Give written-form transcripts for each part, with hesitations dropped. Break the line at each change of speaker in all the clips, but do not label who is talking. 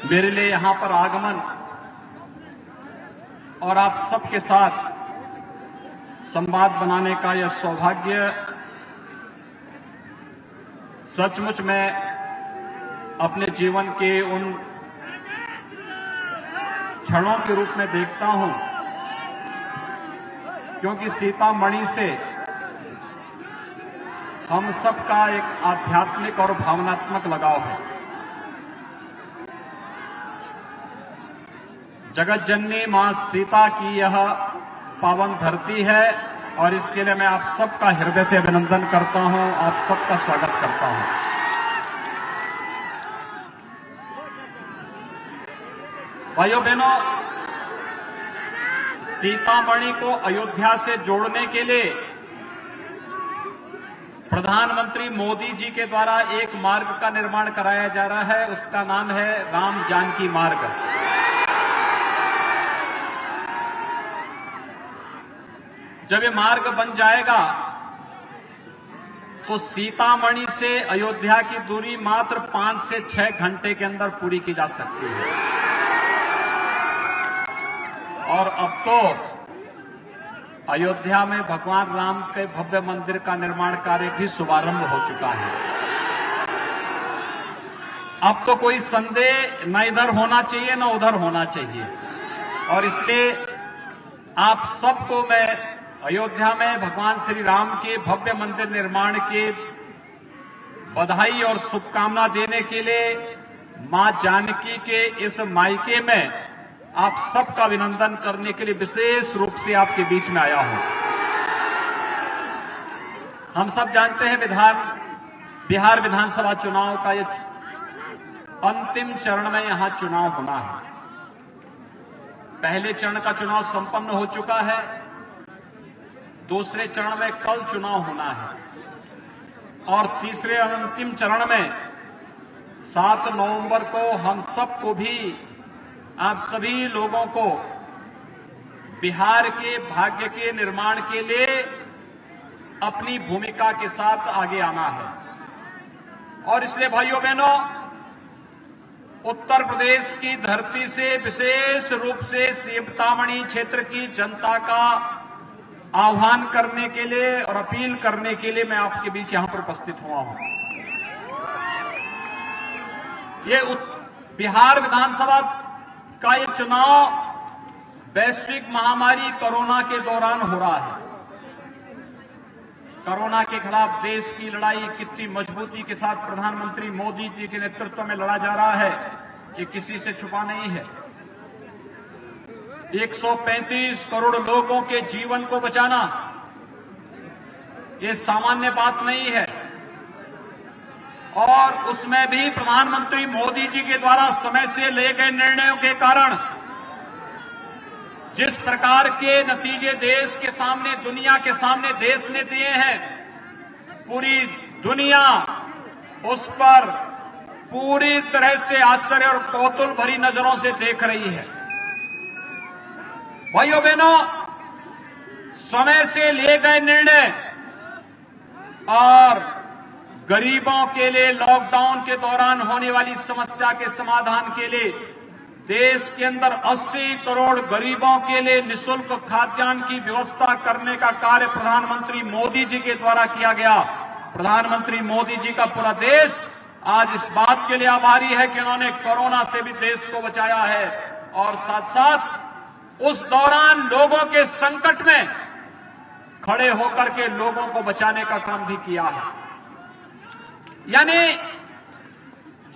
मेरे लिए यहां पर आगमन और आप सबके साथ संवाद बनाने का यह सौभाग्य सचमुच मैं अपने जीवन के उन क्षणों के रूप में देखता हूं, क्योंकि सीतामढ़ी से हम सबका एक आध्यात्मिक और भावनात्मक लगाव है। जगत जननी मां सीता की यह पावन धरती है और इसके लिए मैं आप सबका हृदय से अभिनंदन करता हूं, आप सबका स्वागत करता हूं। भाइयों बहनों, सीतामढ़ी को अयोध्या से जोड़ने के लिए प्रधानमंत्री मोदी जी के द्वारा एक मार्ग का निर्माण कराया जा रहा है। उसका नाम है राम जानकी मार्ग। जब ये मार्ग बन जाएगा तो सीतामढ़ी से अयोध्या की दूरी मात्र 5 से 6 घंटे के अंदर पूरी की जा सकती है। और अब तो अयोध्या में भगवान राम के भव्य मंदिर का निर्माण कार्य भी शुभारंभ हो चुका है। अब तो कोई संदेह न इधर होना चाहिए न उधर होना चाहिए, और इसलिए आप सबको मैं अयोध्या में भगवान श्री राम के भव्य मंदिर निर्माण के बधाई और शुभकामना देने के लिए मां जानकी के इस मायके में आप सबका अभिनंदन करने के लिए विशेष रूप से आपके बीच में आया हूं। हम सब जानते हैं बिहार विधानसभा चुनाव का ये अंतिम चरण में यहां चुनाव होना है। पहले चरण का चुनाव संपन्न हो चुका है, दूसरे चरण में कल चुनाव होना है और तीसरे अंतिम चरण में 7 नवंबर को हम सबको भी, आप सभी लोगों को बिहार के भाग्य के निर्माण के लिए अपनी भूमिका के साथ आगे आना है। और इसलिए भाइयों बहनों, उत्तर प्रदेश की धरती से विशेष रूप से सीतामढ़ी क्षेत्र की जनता का आह्वान करने के लिए और अपील करने के लिए मैं आपके बीच यहां पर उपस्थित हुआ हूं। ये बिहार विधानसभा का ये चुनाव वैश्विक महामारी कोरोना के दौरान हो रहा है। कोरोना के खिलाफ देश की लड़ाई कितनी मजबूती के साथ प्रधानमंत्री मोदी जी के नेतृत्व में लड़ा जा रहा है, ये किसी से छुपा नहीं है। 135 करोड़ लोगों के जीवन को बचाना ये सामान्य बात नहीं है, और उसमें भी प्रधानमंत्री मोदी जी के द्वारा समय से लिए गए निर्णयों के कारण जिस प्रकार के नतीजे देश के सामने, दुनिया के सामने देश ने दिए हैं, पूरी दुनिया उस पर पूरी तरह से आश्चर्य और कौतूहल भरी नजरों से देख रही है। भाइयों बहनों, समय से लिए गए निर्णय और गरीबों के लिए लॉकडाउन के दौरान होने वाली समस्या के समाधान के लिए देश के अंदर 80 करोड़ गरीबों के लिए निःशुल्क खाद्यान्न की व्यवस्था करने का कार्य प्रधानमंत्री मोदी जी के द्वारा किया गया। प्रधानमंत्री मोदी जी का पूरा देश आज इस बात के लिए आभारी है कि उन्होंने कोरोना से भी देश को बचाया है, और साथ साथ उस दौरान लोगों के संकट में खड़े होकर के लोगों को बचाने का काम भी किया है। यानी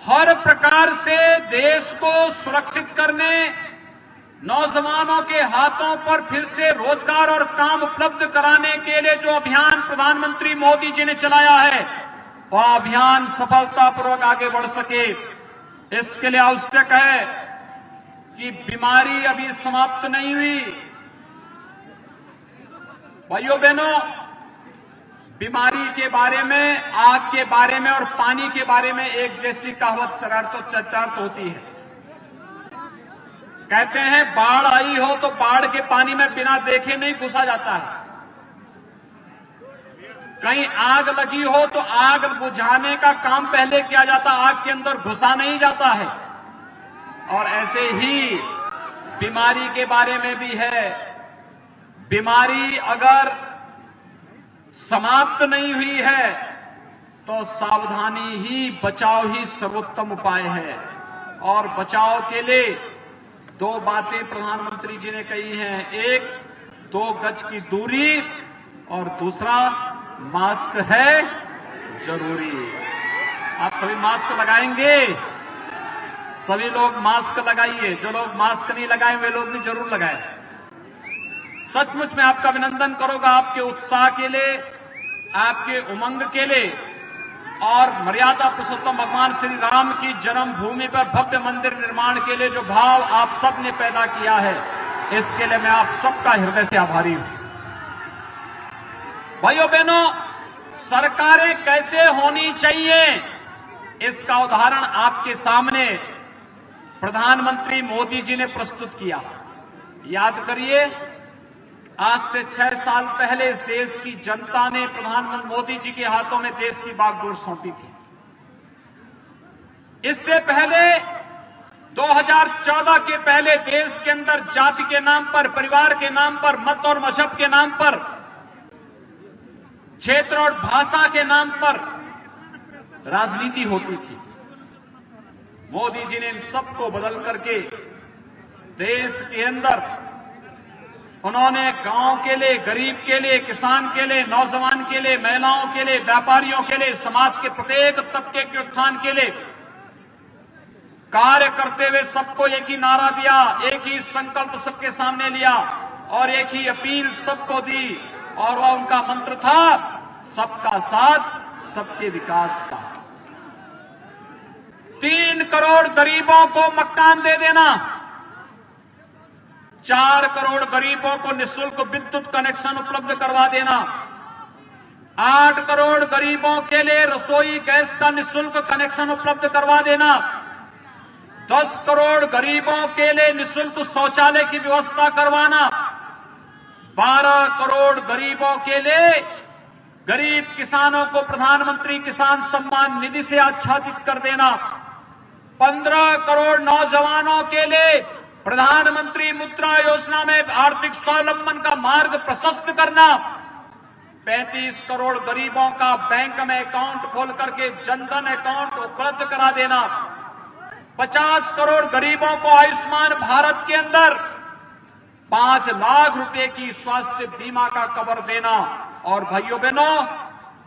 हर प्रकार से देश को सुरक्षित करने, नौजवानों के हाथों पर फिर से रोजगार और काम उपलब्ध कराने के लिए जो अभियान प्रधानमंत्री मोदी जी ने चलाया है, वह अभियान सफलतापूर्वक आगे बढ़ सके, इसके लिए आवश्यक है कि बीमारी अभी समाप्त नहीं हुई। भाइयों बहनों, बीमारी के बारे में, आग के बारे में और पानी के बारे में एक जैसी कहावत चर्चार्थ होती है। कहते हैं बाढ़ आई हो तो बाढ़ के पानी में बिना देखे नहीं घुसा जाता है, कहीं आग लगी हो तो आग बुझाने का काम पहले किया जाता, आग के अंदर घुसा नहीं जाता है। और ऐसे ही बीमारी के बारे में भी है। बीमारी अगर समाप्त नहीं हुई है तो सावधानी ही, बचाव ही सर्वोत्तम उपाय है। और बचाव के लिए दो बातें प्रधानमंत्री जी ने कही हैं। एक, 2 गज की दूरी, और दूसरा, मास्क है जरूरी। आप सभी मास्क लगाएंगे? सभी लोग मास्क लगाइए। जो लोग मास्क नहीं लगाए वे लोग भी जरूर लगाएं। सचमुच में आपका अभिनंदन करूंगा आपके उत्साह के लिए, आपके उमंग के लिए, और मर्यादा पुरुषोत्तम भगवान श्री राम की जन्मभूमि पर भव्य मंदिर निर्माण के लिए जो भाव आप सब ने पैदा किया है, इसके लिए मैं आप सबका हृदय से आभारी हूं। भाइयों बहनों, सरकारें कैसे होनी चाहिए, इसका उदाहरण आपके सामने प्रधानमंत्री मोदी जी ने प्रस्तुत किया। याद करिए, आज से 6 साल पहले इस देश की जनता ने प्रधानमंत्री मोदी जी के हाथों में देश की बागडोर सौंपी थी। इससे पहले 2014 के पहले देश के अंदर जाति के नाम पर, परिवार के नाम पर, मत और मजहब के नाम पर, क्षेत्र और भाषा के नाम पर राजनीति होती थी। मोदी जी ने इन सबको बदल करके देश के अंदर उन्होंने गांव के लिए, गरीब के लिए, किसान के लिए, नौजवान के लिए, महिलाओं के लिए, व्यापारियों के लिए, समाज के प्रत्येक तबके के उत्थान के लिए कार्य करते हुए सबको एक ही नारा दिया, एक ही संकल्प सबके सामने लिया और एक ही अपील सबको दी, और वह उनका मंत्र था, सबका साथ सबके विकास का। 3 करोड़ गरीबों को मकान दे देना, 4 करोड़ गरीबों को निःशुल्क विद्युत कनेक्शन उपलब्ध करवा देना, 8 करोड़ गरीबों के लिए रसोई गैस का निःशुल्क कनेक्शन उपलब्ध करवा देना, 10 करोड़ गरीबों के लिए निःशुल्क शौचालय की व्यवस्था करवाना, 12 करोड़ गरीबों के लिए गरीब किसानों को प्रधानमंत्री किसान सम्मान निधि से आच्छादित कर देना, 15 करोड़ नौजवानों के लिए प्रधानमंत्री मुद्रा योजना में आर्थिक स्वावलंबन का मार्ग प्रशस्त करना, 35 करोड़ गरीबों का बैंक में अकाउंट खोल करके जनधन अकाउंट उपलब्ध करा देना, 50 करोड़ गरीबों को आयुष्मान भारत के अंदर 5 लाख रुपए की स्वास्थ्य बीमा का कवर देना। और भाइयों बहनों,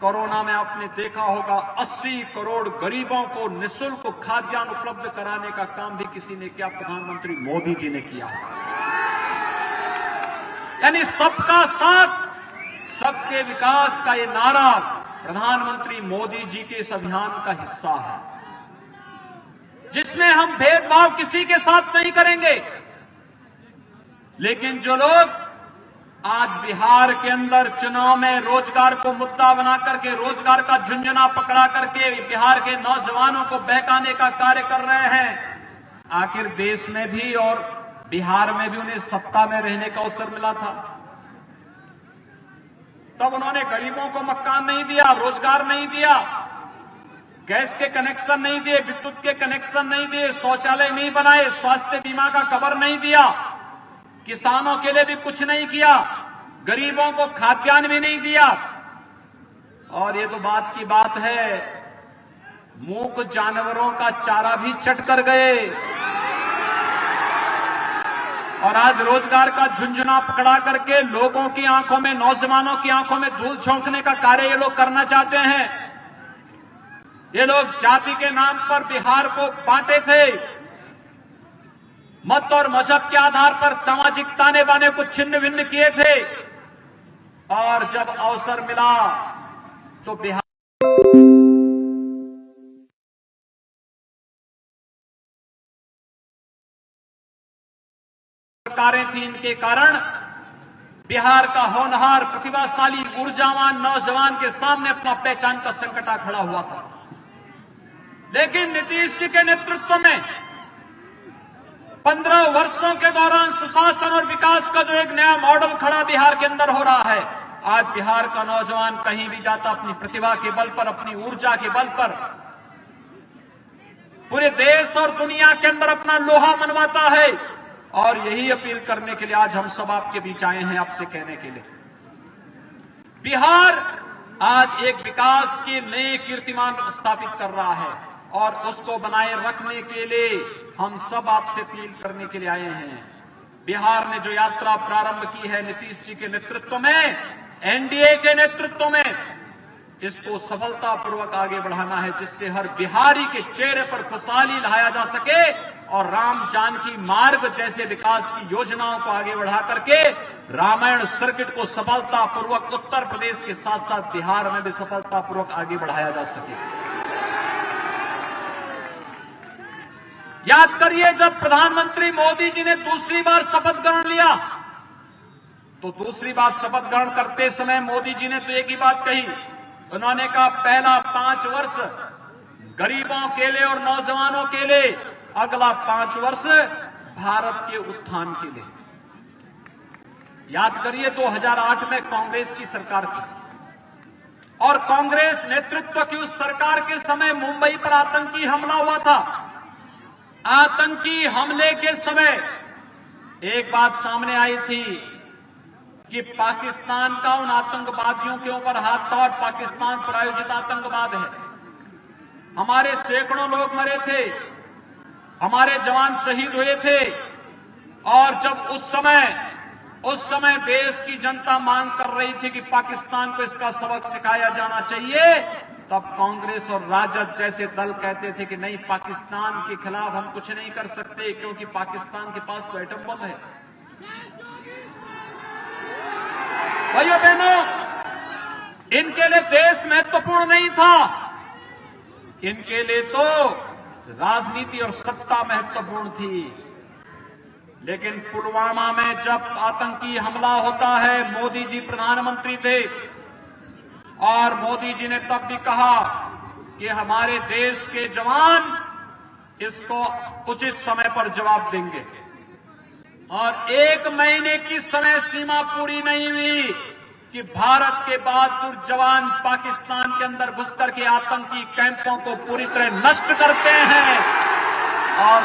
कोरोना में आपने देखा होगा 80 करोड़ गरीबों को निःशुल्क खाद्यान्न उपलब्ध कराने का काम भी किसी ने किया, प्रधानमंत्री मोदी जी ने किया। यानी सबका साथ सबके विकास का ये नारा प्रधानमंत्री मोदी जी के इस अभियान का हिस्सा है, जिसमें हम भेदभाव किसी के साथ नहीं करेंगे। लेकिन जो लोग आज बिहार के अंदर चुनाव में रोजगार को मुद्दा बना करके, रोजगार का झुंझुना पकड़ा करके बिहार के नौजवानों को बहकाने का कार्य कर रहे हैं, आखिर देश में भी और बिहार में भी उन्हें सत्ता में रहने का अवसर मिला था, तब उन्होंने गरीबों को मकान नहीं दिया, रोजगार नहीं दिया, गैस के कनेक्शन नहीं दिए, विद्युत के कनेक्शन नहीं दिए, शौचालय नहीं बनाए, स्वास्थ्य बीमा का कवर नहीं दिया, किसानों के लिए भी कुछ नहीं किया, गरीबों को खाद्यान्न भी नहीं दिया। और ये तो बात की बात है, मूक जानवरों का चारा भी चट कर गए। और आज रोजगार का झुंझुना पकड़ा करके लोगों की आंखों में, नौजवानों की आंखों में धूल झोंकने का कार्य ये लोग करना चाहते हैं। ये लोग जाति के नाम पर बिहार को बांटे थे, मत और मजहब के आधार पर सामाजिक ताने बाने को छिन्न भिन्न किए थे, और जब अवसर मिला तो बिहार सरकारें थी, इनके कारण बिहार का होनहार, प्रतिभाशाली, ऊर्जावान नौजवान के सामने अपना पहचान का संकट आ खड़ा हुआ था। लेकिन नीतीश जी के नेतृत्व में 15 वर्षों के दौरान सुशासन और विकास का जो एक नया मॉडल खड़ा बिहार के अंदर हो रहा है, आज बिहार का नौजवान कहीं भी जाता अपनी प्रतिभा के बल पर, अपनी ऊर्जा के बल पर पूरे देश और दुनिया के अंदर अपना लोहा मनवाता है। और यही अपील करने के लिए आज हम सब आपके बीच आए हैं, आपसे कहने के लिए बिहार आज एक विकास के नए कीर्तिमान स्थापित कर रहा है और उसको बनाए रखने के लिए हम सब आपसे अपील करने के लिए आए हैं। बिहार ने जो यात्रा प्रारंभ की है नीतीश जी के नेतृत्व में, एनडीए के नेतृत्व में, इसको सफलतापूर्वक आगे बढ़ाना है, जिससे हर बिहारी के चेहरे पर खुशहाली लाया जा सके और राम जानकी मार्ग जैसे विकास की योजनाओं को आगे बढ़ा करके रामायण सर्किट को सफलतापूर्वक उत्तर प्रदेश के साथ साथ बिहार में भी सफलतापूर्वक आगे बढ़ाया जा सके। याद करिए, जब प्रधानमंत्री मोदी जी ने दूसरी बार शपथ ग्रहण लिया तो दूसरी बार शपथ ग्रहण करते समय मोदी जी ने तो एक ही बात कही, उन्होंने कहा पहला 5 वर्ष गरीबों के लिए और नौजवानों के लिए, अगला 5 वर्ष भारत के उत्थान के लिए। याद करिए 2008 में कांग्रेस की सरकार थी और कांग्रेस नेतृत्व की उस सरकार के समय मुंबई पर आतंकी हमला हुआ था। आतंकी हमले के समय एक बात सामने आई थी कि पाकिस्तान का उन आतंकवादियों के ऊपर हाथ था और पाकिस्तान प्रायोजित आतंकवाद है। हमारे सैकड़ों लोग मरे थे, हमारे जवान शहीद हुए थे और जब उस समय देश की जनता मांग कर रही थी कि पाकिस्तान को इसका सबक सिखाया जाना चाहिए, तब कांग्रेस और राजद जैसे दल कहते थे कि नहीं, पाकिस्तान के खिलाफ हम कुछ नहीं कर सकते क्योंकि पाकिस्तान के पास तो एटम बम है। भाइयों बहनों, इनके लिए देश महत्वपूर्ण नहीं था, इनके लिए तो राजनीति और सत्ता महत्वपूर्ण थी। लेकिन पुलवामा में जब आतंकी हमला होता है, मोदी जी प्रधानमंत्री थे और मोदी जी ने तब भी कहा कि हमारे देश के जवान इसको उचित समय पर जवाब देंगे। और 1 महीने की समय सीमा पूरी नहीं हुई कि भारत के बहादुर जवान पाकिस्तान के अंदर घुसकर के आतंकी कैंपों को पूरी तरह नष्ट करते हैं। और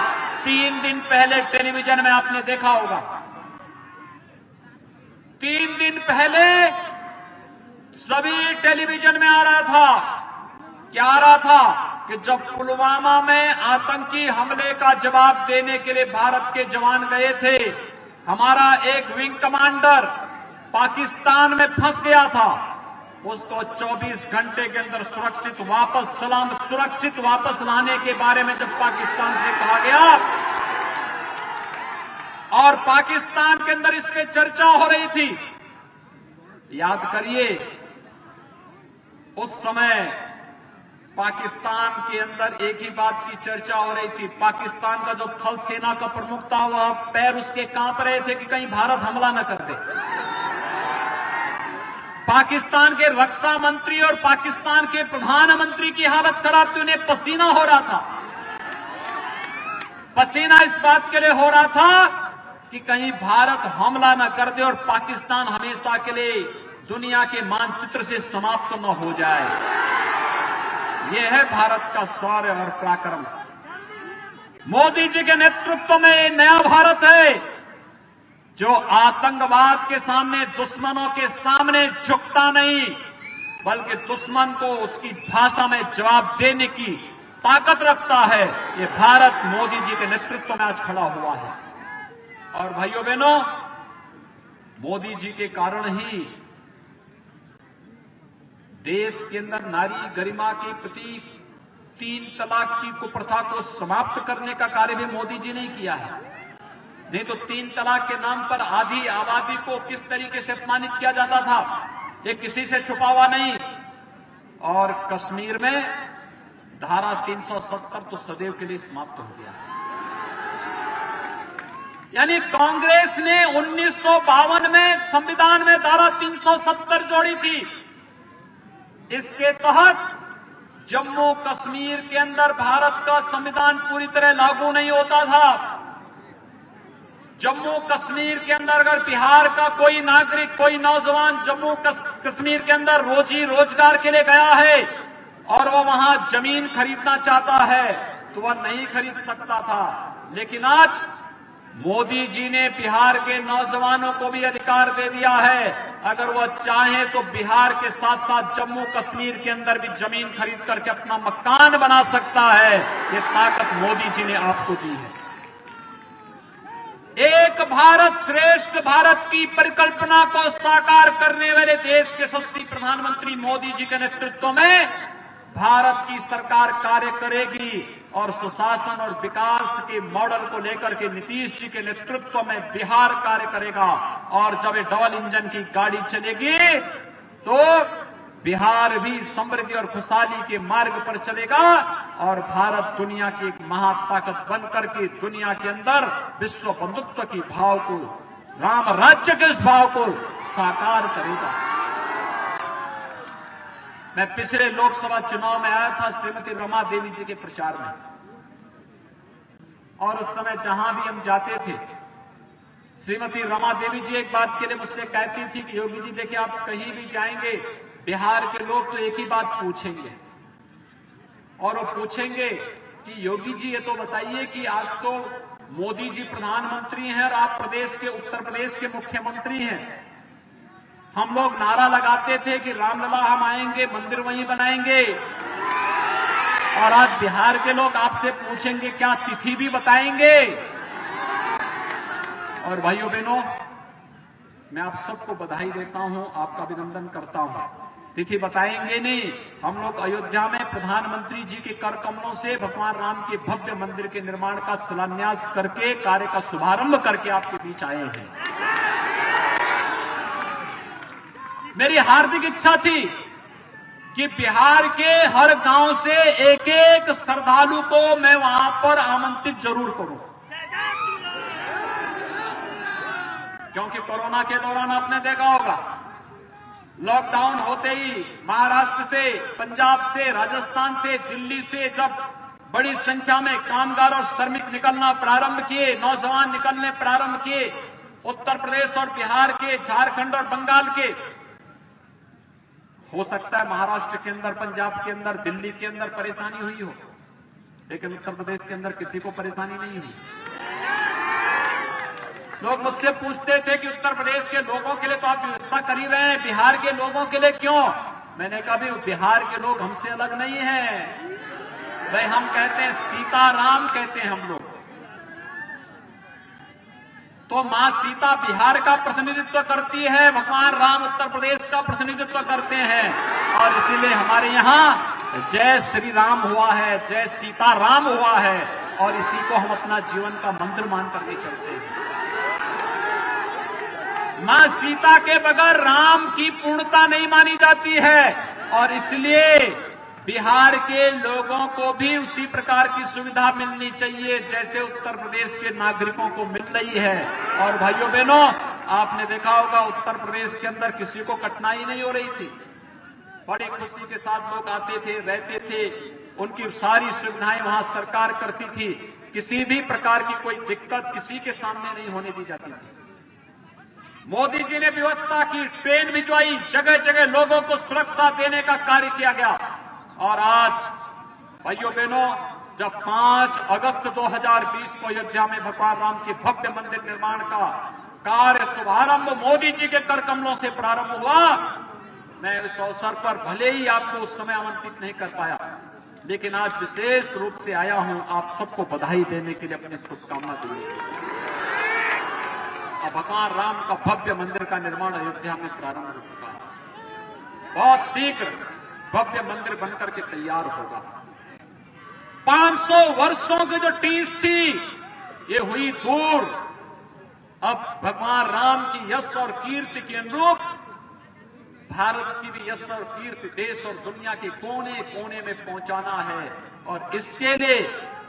3 दिन पहले टेलीविजन में आपने देखा होगा, 3 दिन पहले सभी टेलीविजन में आ रहा था, क्या आ रहा था कि जब पुलवामा में आतंकी हमले का जवाब देने के लिए भारत के जवान गए थे, हमारा एक विंग कमांडर पाकिस्तान में फंस गया था, उसको 24 घंटे के अंदर सुरक्षित वापस लाने के बारे में जब पाकिस्तान से कहा गया और पाकिस्तान के अंदर इस पे चर्चा हो रही थी, याद करिए उस समय पाकिस्तान के अंदर एक ही बात की चर्चा हो रही थी। पाकिस्तान का जो थल सेना का प्रमुख था, वह पैर उसके कांप रहे थे कि कहीं भारत हमला न कर दे। पाकिस्तान के रक्षा मंत्री और पाकिस्तान के प्रधानमंत्री की हालत खराब थी, उन्हें पसीना हो रहा था। पसीना इस बात के लिए हो रहा था कि कहीं भारत हमला न कर दे और पाकिस्तान हमेशा के लिए दुनिया के मानचित्र से समाप्त न हो जाए। यह है भारत का शौर्य और पराक्रम। मोदी जी के नेतृत्व में नया भारत है जो आतंकवाद के सामने, दुश्मनों के सामने झुकता नहीं, बल्कि दुश्मन को उसकी भाषा में जवाब देने की ताकत रखता है। ये भारत मोदी जी के नेतृत्व में आज खड़ा हुआ है। और भाइयों बहनों, मोदी जी के कारण ही देश के अंदर नारी गरिमा के प्रति 3 तलाक की कुप्रथा को समाप्त करने का कार्य भी मोदी जी ने किया है। नहीं तो 3 तलाक के नाम पर आधी आबादी को किस तरीके से अपमानित किया जाता था, ये किसी से छुपा हुआ नहीं। और कश्मीर में धारा 370 तो सदैव के लिए समाप्त हो गया। यानी कांग्रेस ने 1952 में संविधान में धारा 370 जोड़ी थी। इसके तहत जम्मू कश्मीर के अंदर भारत का संविधान पूरी तरह लागू नहीं होता था। जम्मू कश्मीर के अंदर अगर बिहार का कोई नागरिक, कोई नौजवान जम्मू कश्मीर के अंदर रोजी रोजगार के लिए गया है और वो वहां जमीन खरीदना चाहता है, वह नहीं खरीद सकता था। लेकिन आज मोदी जी ने बिहार के नौजवानों को भी अधिकार दे दिया है। अगर वह चाहे तो बिहार के साथ साथ जम्मू कश्मीर के अंदर भी जमीन खरीद करके अपना मकान बना सकता है। ये ताकत मोदी जी ने आपको दी है। एक भारत श्रेष्ठ भारत की परिकल्पना को साकार करने वाले देश के यशस्वी प्रधानमंत्री मोदी जी के नेतृत्व में भारत की सरकार कार्य करेगी और सुशासन और विकास के मॉडल को लेकर के नीतीश जी के नेतृत्व में बिहार कार्य करेगा। और जब ये डबल इंजन की गाड़ी चलेगी तो बिहार भी समृद्धि और खुशहाली के मार्ग पर चलेगा और भारत दुनिया की एक महाताकत बनकर के दुनिया के अंदर विश्व बंधुत्व की भाव को, राम राज्य के इस भाव को साकार करेगा। मैं पिछले लोकसभा चुनाव में आया था श्रीमती रमा देवी जी के प्रचार में, और उस समय जहां भी हम जाते थे श्रीमती रमा देवी जी एक बात के लिए मुझसे कहती थी कि योगी जी देखिए, आप कहीं भी जाएंगे बिहार के लोग तो एक ही बात पूछेंगे, और वो पूछेंगे कि योगी जी ये तो बताइए कि आज तो मोदी जी प्रधानमंत्री हैं और आप प्रदेश के उत्तर प्रदेश के मुख्यमंत्री हैं। हम लोग नारा लगाते थे कि रामलला हम आएंगे, मंदिर वहीं बनाएंगे, और आज बिहार के लोग आपसे पूछेंगे क्या तिथि भी बताएंगे। और भाइयों बहनों, मैं आप सबको बधाई देता हूं, आपका अभिनंदन करता हूं। तिथि बताएंगे नहीं, हम लोग अयोध्या में प्रधानमंत्री जी के कर कमलों से भगवान राम के भव्य मंदिर के निर्माण का शिलान्यास करके कार्य का शुभारंभ करके आपके बीच आए हैं। मेरी हार्दिक इच्छा थी कि बिहार के हर गांव से एक एक श्रद्धालु को मैं वहां पर आमंत्रित जरूर करूं, क्योंकि कोरोना के दौरान आपने देखा होगा लॉकडाउन होते ही महाराष्ट्र से, पंजाब से, राजस्थान से, दिल्ली से जब बड़ी संख्या में कामगार और श्रमिक निकलना प्रारंभ किए, नौजवान निकलने प्रारंभ किए, उत्तर प्रदेश और बिहार के, झारखंड और बंगाल के, हो सकता है महाराष्ट्र के अंदर, पंजाब के अंदर, दिल्ली के अंदर परेशानी हुई हो, लेकिन उत्तर प्रदेश के अंदर किसी को परेशानी नहीं हुई। लोग मुझसे पूछते थे कि उत्तर प्रदेश के लोगों के लिए तो आप व्यवस्था कर ही रहे हैं, बिहार के लोगों के लिए क्यों? मैंने कहा भी बिहार के लोग हमसे अलग नहीं हैं भाई, हम कहते हैं सीताराम कहते हैं हम लोग। तो मां सीता बिहार का प्रतिनिधित्व करती है, भगवान राम उत्तर प्रदेश का प्रतिनिधित्व करते हैं, और इसीलिए हमारे यहाँ जय श्री राम हुआ है, जय सीताराम हुआ है, और इसी को हम अपना जीवन का मंत्र मान करके चलते हैं। मां सीता के बगैर राम की पूर्णता नहीं मानी जाती है, और इसलिए बिहार के लोगों को भी उसी प्रकार की सुविधा मिलनी चाहिए जैसे उत्तर प्रदेश के नागरिकों को मिल रही है। और भाइयों बहनों, आपने देखा होगा उत्तर प्रदेश के अंदर किसी को कठिनाई नहीं हो रही थी, बड़ी खुशी के साथ लोग आते थे, रहते थे, उनकी सारी सुविधाएं वहां सरकार करती थी, किसी भी प्रकार की कोई दिक्कत किसी के सामने नहीं होने दी जाती थी। मोदी जी ने व्यवस्था की, ट्रेन भिजवाई, जगह जगह लोगों को सुरक्षा देने का कार्य किया गया। और आज भाइयों बहनों, जब 5 अगस्त 2020 को अयोध्या में भगवान राम के भव्य मंदिर निर्माण का कार्य शुभारंभ मोदी जी के कर कमलों से प्रारंभ हुआ, मैं इस अवसर पर भले ही आपको उस समय आमंत्रित नहीं कर पाया, लेकिन आज विशेष रूप से आया हूं आप सबको बधाई देने के लिए, अपनी शुभकामना देने। अब भगवान राम का भव्य मंदिर का निर्माण अयोध्या में प्रारंभ हो चुका है, बहुत शीघ्र भव्य मंदिर बनकर के तैयार होगा। 500 वर्षों की जो टीस थी ये हुई दूर। अब भगवान राम की यश और कीर्ति के अनुरूप भारत की भी यश और कीर्ति देश और दुनिया के कोने कोने में पहुंचाना है, और इसके लिए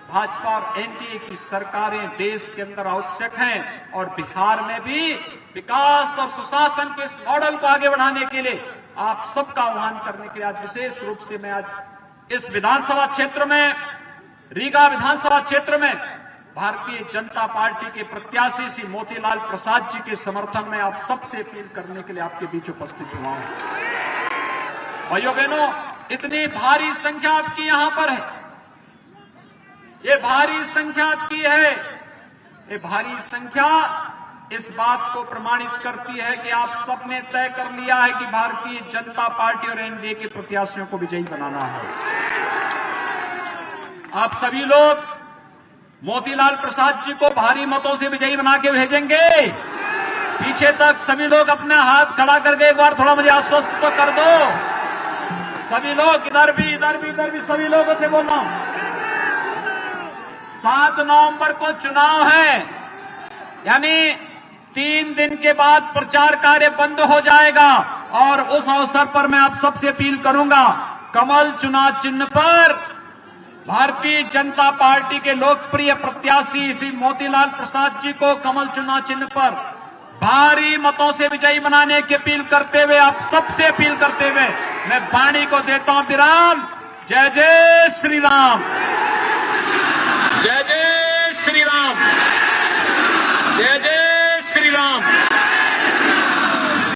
भाजपा और एनडीए की सरकारें देश के अंदर आवश्यक हैं, और बिहार में भी विकास और सुशासन के इस मॉडल को आगे बढ़ाने के लिए आप सबका आह्वान करने के लिए आज विशेष रूप से मैं आज इस विधानसभा क्षेत्र में, रीगा विधानसभा क्षेत्र में भारतीय जनता पार्टी के प्रत्याशी श्री मोतीलाल प्रसाद जी के समर्थन में आप सबसे अपील करने के लिए आपके बीच उपस्थित हुआ हूं। भाइयों बहनों, इतनी भारी संख्या आपकी यहां पर है, ये भारी संख्या की है। ये भारी संख्या इस बात को प्रमाणित करती है कि आप सबने तय कर लिया है कि भारतीय जनता पार्टी और एनडीए के प्रत्याशियों को विजयी बनाना है। आप सभी लोग मोतीलाल प्रसाद जी को भारी मतों से विजयी बना के भेजेंगे। पीछे तक सभी लोग अपना हाथ खड़ा करके एक बार थोड़ा मुझे आश्वस्त तो कर दो। सभी लोग इधर भी सभी लोगों से बोल रहा हूं। 7 नवंबर को चुनाव है, यानी 3 दिन के बाद प्रचार कार्य बंद हो जाएगा और उस अवसर पर मैं आप सबसे अपील करूंगा, कमल चुनाव चिन्ह पर भारतीय जनता पार्टी के लोकप्रिय प्रत्याशी श्री मोतीलाल प्रसाद जी को कमल चुनाव चिन्ह पर भारी मतों से विजयी बनाने की अपील करते हुए, आप सबसे अपील करते हुए मैं वाणी को देता हूं विराम। जय जय श्री राम, जय जय श्री राम।